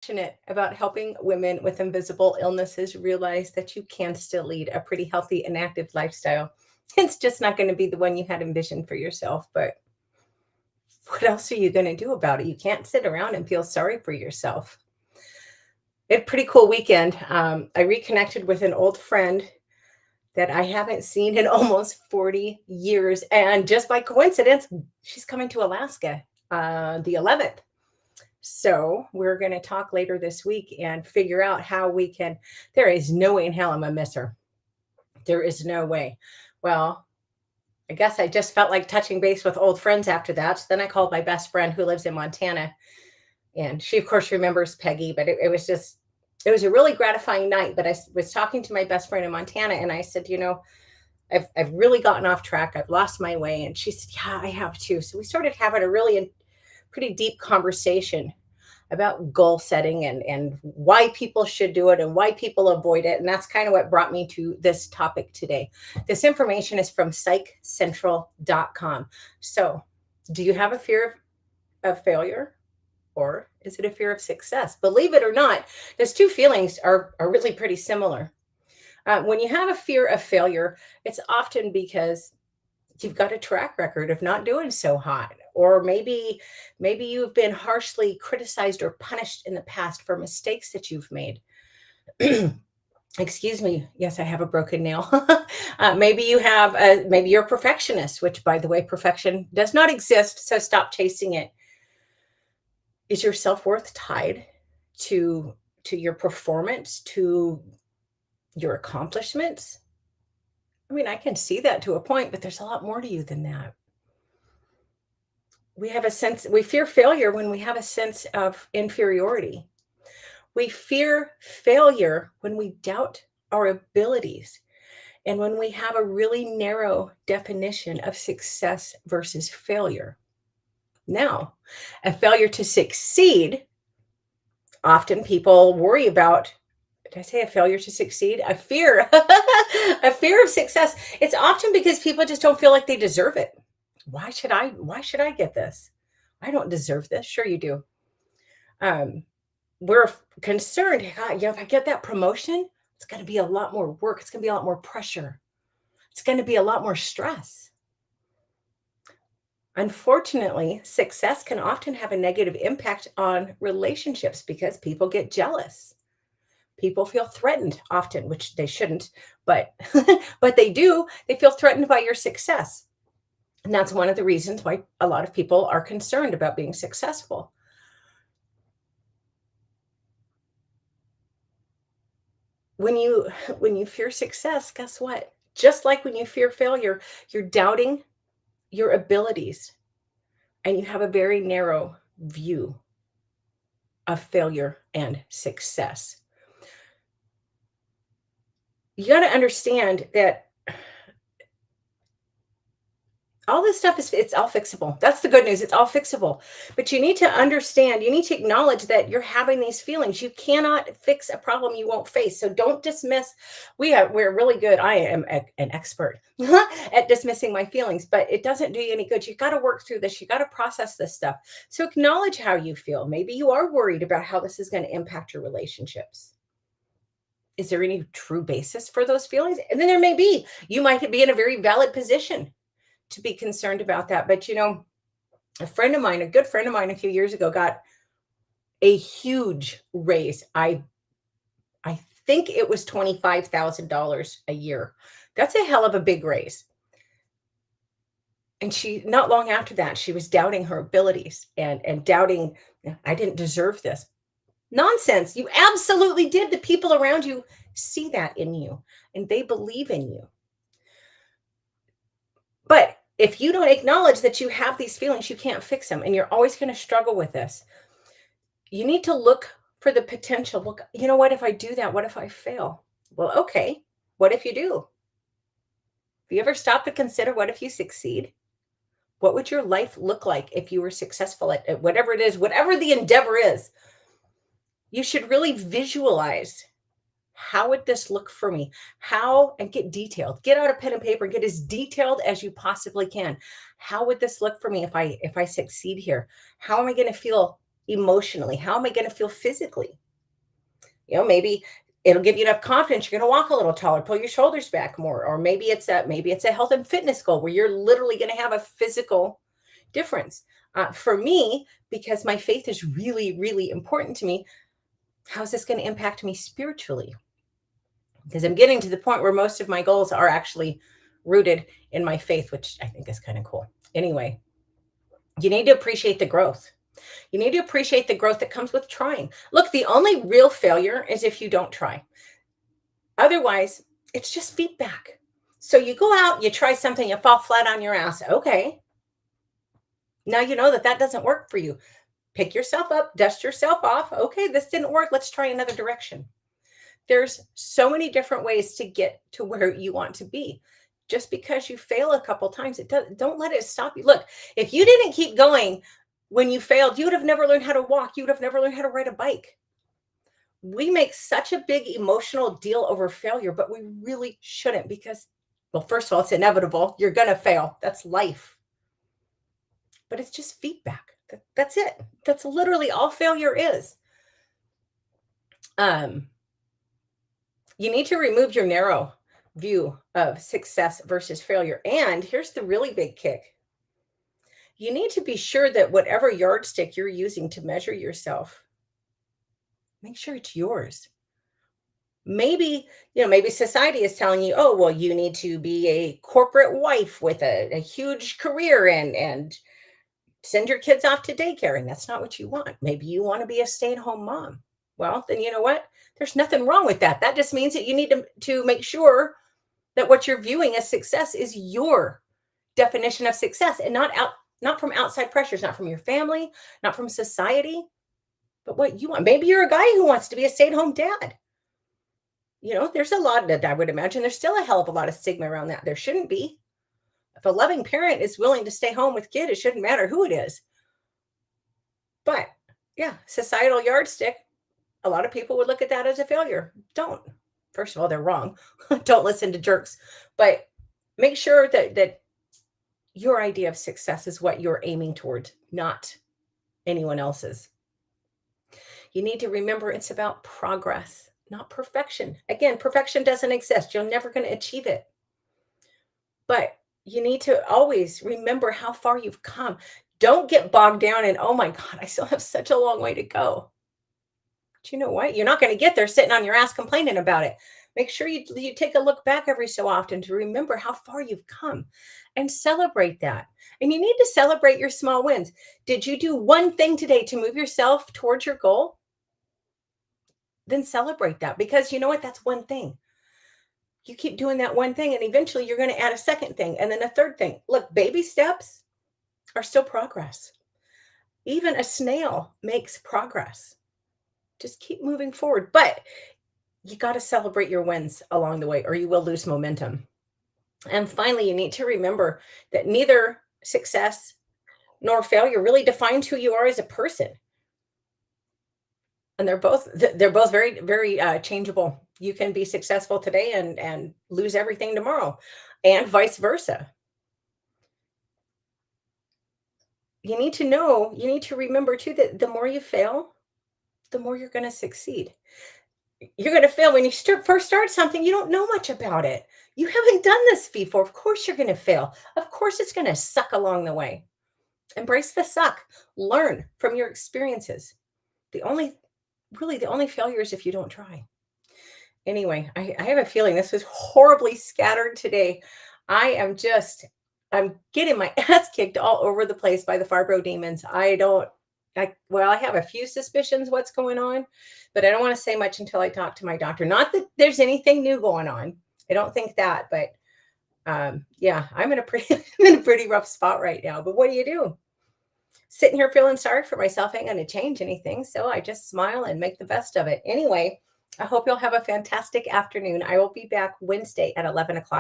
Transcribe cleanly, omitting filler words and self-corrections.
Passionate about helping women with invisible illnesses realize that you can still lead a pretty healthy and active lifestyle. It's just not going to be the one you had envisioned for yourself, but what else are you going to do about it? You can't sit around and feel sorry for yourself. It pretty cool weekend. I reconnected with an old friend that I haven't seen in almost 40 years. And just by coincidence, she's coming to Alaska the 11th. So we're going to talk later this week and figure out how we can. There is no way in hell I'm going to miss her. There is no way. Well, I guess I just felt like touching base with old friends after that. So then I called my best friend who lives in Montana. And she, of course, remembers Peggy, but it was a really gratifying night. But I was talking to my best friend in Montana and I said, I've really gotten off track. I've lost my way. And she said, yeah, I have too. So we started having a really pretty deep conversation about goal setting and why people should do it and why people avoid it. And that's kind of what brought me to this topic today. This information is from psychcentral.com. So, do you have a fear of failure? Or is it a fear of success? Believe it or not, those two feelings are really pretty similar. When you have a fear of failure, it's often because you've got a track record of not doing so hot, or maybe you've been harshly criticized or punished in the past for mistakes that you've made. Excuse me, yes, I have a broken nail. Maybe you're a perfectionist, which, by the way, perfection does not exist, so stop chasing it. Is your self-worth tied to your performance, to your accomplishments? I mean, I can see that to a point, but there's a lot more to you than that. We fear failure when we have a sense of inferiority. We fear failure when we doubt our abilities and when we have a really narrow definition of success versus failure. Now, a failure to succeed, often people worry about. Did I say a failure to succeed? A fear, a fear of success. It's often because people just don't feel like they deserve it. Why should I get this? I don't deserve this. Sure you do. Um, we're concerned, God, if I get that promotion, it's going to be a lot more work. It's going to be a lot more pressure. It's going to be a lot more stress. Unfortunately, success can often have a negative impact on relationships because people get jealous. People feel threatened often, which they shouldn't, but but they do. They feel threatened by your success. And that's one of the reasons why a lot of people are concerned about being successful. When you when you fear success, guess what? Just like when you fear failure, you're doubting your abilities and you have a very narrow view of failure and success. You got to understand that all this stuff is it's all fixable. That's the good news. It's all fixable. But you need to understand, you need to acknowledge that you're having these feelings. You cannot fix a problem you won't face. So don't dismiss. We're really good. I am an expert at dismissing my feelings, but it doesn't do you any good. You got to work through this. You got to process this stuff. So acknowledge how you feel. Maybe you are worried about how this is going to impact your relationships. Is there any true basis for those feelings? And then there may be. You might be in a very valid position to be concerned about that. But a friend of mine, a good friend of mine a few years ago got a huge raise. I think it was $25,000 a year. That's a hell of a big raise. And she not long after that, she was doubting her abilities and doubting, I didn't deserve this. Nonsense. You absolutely did. The people around you see that in you and they believe in you. But if you don't acknowledge that you have these feelings, you can't fix them, and you're always going to struggle with this. You need to look for the potential. Look, you know what? If I do that, what if I fail? Well, okay. What if you do? Have you ever stopped to consider what if you succeed? What would your life look like if you were successful at whatever it is, whatever the endeavor is? You should really visualize, how would this look for me? How, and get detailed. Get out a pen and paper, get as detailed as you possibly can. How would this look for me if I succeed here? How am I going to feel emotionally? How am I going to feel physically? Maybe it'll give you enough confidence. You're going to walk a little taller, pull your shoulders back more, or maybe it's a health and fitness goal where you're literally going to have a physical difference. For me, because my faith is really, really important to me, how is this going to impact me spiritually? Because I'm getting to the point where most of my goals are actually rooted in my faith, which I think is kind of cool. Anyway, you need to appreciate the growth. You need to appreciate the growth that comes with trying. Look, the only real failure is if you don't try. Otherwise, it's just feedback. So you go out, you try something, you fall flat on your ass. Okay. Now you know that that doesn't work for you. Pick yourself up, dust yourself off. Okay, this didn't work. Let's try another direction. There's so many different ways to get to where you want to be. Just because you fail a couple times, don't let it stop you. Look, if you didn't keep going when you failed, you would have never learned how to walk. You would have never learned how to ride a bike. We make such a big emotional deal over failure, but we really shouldn't because, well, first of all, it's inevitable. You're going to fail. That's life. But it's just feedback. That's it. That's literally all failure is. You need to remove your narrow view of success versus failure. And here's the really big kick. You need to be sure that whatever yardstick you're using to measure yourself, make sure it's yours. Maybe society is telling you, oh, well, you need to be a corporate wife with a huge career and send your kids off to daycare. And that's not what you want. Maybe you want to be a stay-at-home mom. Well, then you know what? There's nothing wrong with that. That just means that you need to make sure that what you're viewing as success is your definition of success and not from outside pressures, not from your family, not from society, but what you want. Maybe you're a guy who wants to be a stay-at-home dad. There's a lot that I would imagine there's still a hell of a lot of stigma around that. There shouldn't be. If a loving parent is willing to stay home with kid, it shouldn't matter who it is. But yeah, societal yardstick, a lot of people would look at that as a failure. Don't. First of all, they're wrong. Don't listen to jerks. But make sure that your idea of success is what you're aiming towards, not anyone else's. You need to remember it's about progress, not perfection. Again, perfection doesn't exist. You're never going to achieve it. But you need to always remember how far you've come. Don't get bogged down in, oh my God, I still have such a long way to go. But you know what? You're not going to get there sitting on your ass complaining about it. Make sure you take a look back every so often to remember how far you've come and celebrate that. And you need to celebrate your small wins. Did you do one thing today to move yourself towards your goal? Then celebrate that, because you know what? That's one thing. You keep doing that one thing, and eventually you're going to add a second thing and then a third thing. Look, baby steps are still progress. Even a snail makes progress. Just keep moving forward. But you got to celebrate your wins along the way, or you will lose momentum. And finally, you need to remember that neither success nor failure really defines who you are as a person. And they're both very, very changeable. You can be successful today and lose everything tomorrow, and vice versa. You need to remember too that the more you fail, the more you're going to succeed. You're going to fail when you first start something. You don't know much about it. You haven't done this before. Of course, you're going to fail. Of course, it's going to suck along the way. Embrace the suck. Learn from your experiences. The only failure is if you don't try. Anyway, I have a feeling this was horribly scattered today. I'm getting my ass kicked all over the place by the fibro demons. I have a few suspicions what's going on, but I don't want to say much until I talk to my doctor. Not that there's anything new going on. I don't think that, but yeah, I'm in a pretty rough spot right now. But what do you do? Sitting here feeling sorry for myself ain't going to change anything. So I just smile and make the best of it. Anyway, I hope you'll have a fantastic afternoon. I will be back Wednesday at 11 o'clock.